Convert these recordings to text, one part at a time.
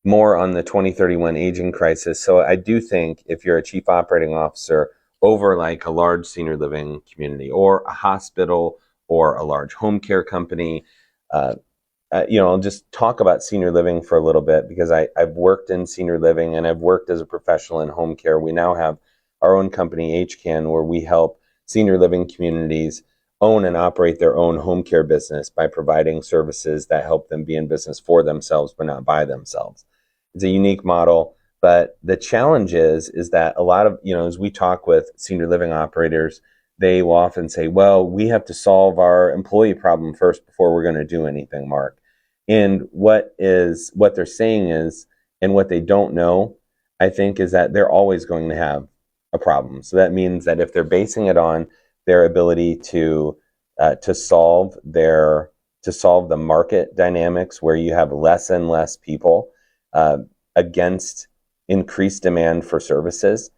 more on the 2031 aging crisis. So I do think if you're a chief operating officer over like a large senior living community or a hospital or a large home care company, I'll just talk about senior living for a little bit because I've worked in senior living and I've worked as a professional in home care. We now have our own company, HCAN, where we help senior living communities own and operate their own home care business by providing services that help them be in business for themselves, but not by themselves. It's a unique model, but the challenge is that a lot of, as we talk with senior living operators, they will often say, well, we have to solve our employee problem first before we're going to do anything, Mark. And what they're saying is, and what they don't know, I think, is that they're always going to have a problem. So that means that if they're basing it on their ability to solve the market dynamics where you have less and less people against increased demand for services,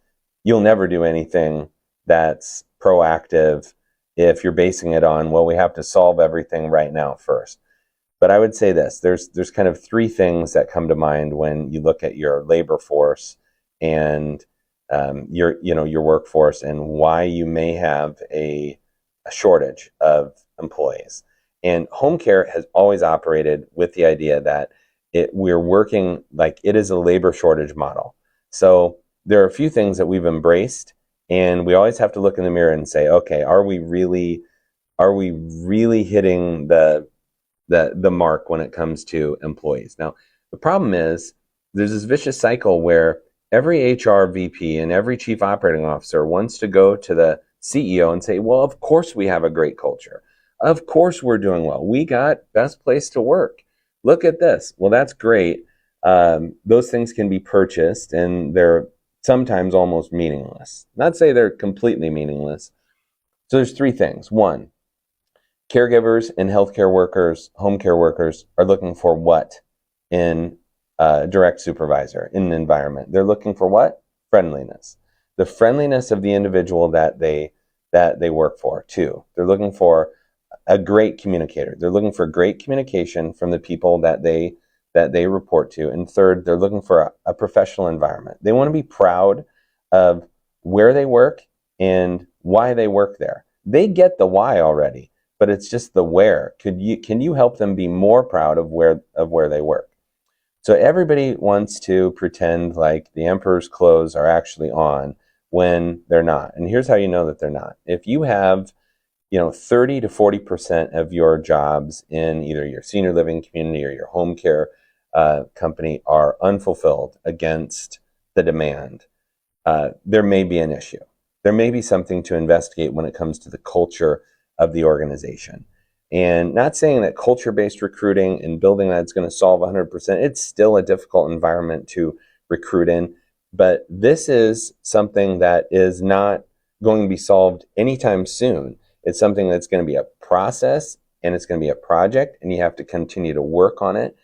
you'll never do anything that's proactive if you're basing it on, well, we have to solve everything right now first. But I would say this, there's kind of three things that come to mind when you look at your labor force and your workforce and why you may have a shortage of employees. And home care has always operated with the idea that we're working like it is a labor shortage model. So there are a few things that we've embraced, and we always have to look in the mirror and say, okay, are we really hitting the mark when it comes to employees? Now, the problem is there's this vicious cycle where every HR VP and every chief operating officer wants to go to the CEO and say, well, of course we have a great culture. Of course we're doing well. We got best place to work. Look at this. Well, that's great. Those things can be purchased and they're sometimes almost meaningless. Not say they're completely meaningless. So there's three things. One, caregivers and healthcare workers, home care workers are looking for what in a direct supervisor in an environment? They're looking for what? Friendliness. The friendliness of the individual that they work for. Two, they're looking for a great communicator. They're looking for great communication from the people that they report to. And third, they're looking for a professional environment. They want to be proud of where they work and why they work there. They get the why already, but it's just the where. Can you help them be more proud of where they work? So everybody wants to pretend like the emperor's clothes are actually on when they're not. And here's how you know that they're not. If you have 30 to 40% of your jobs in either your senior living community or your home care company are unfulfilled against the demand, there may be an issue. There may be something to investigate when it comes to the culture of the organization. And not saying that culture-based recruiting and building that's going to solve 100%. It's still a difficult environment to recruit in. But this is something that is not going to be solved anytime soon. It's something that's going to be a process and it's going to be a project, and you have to continue to work on it.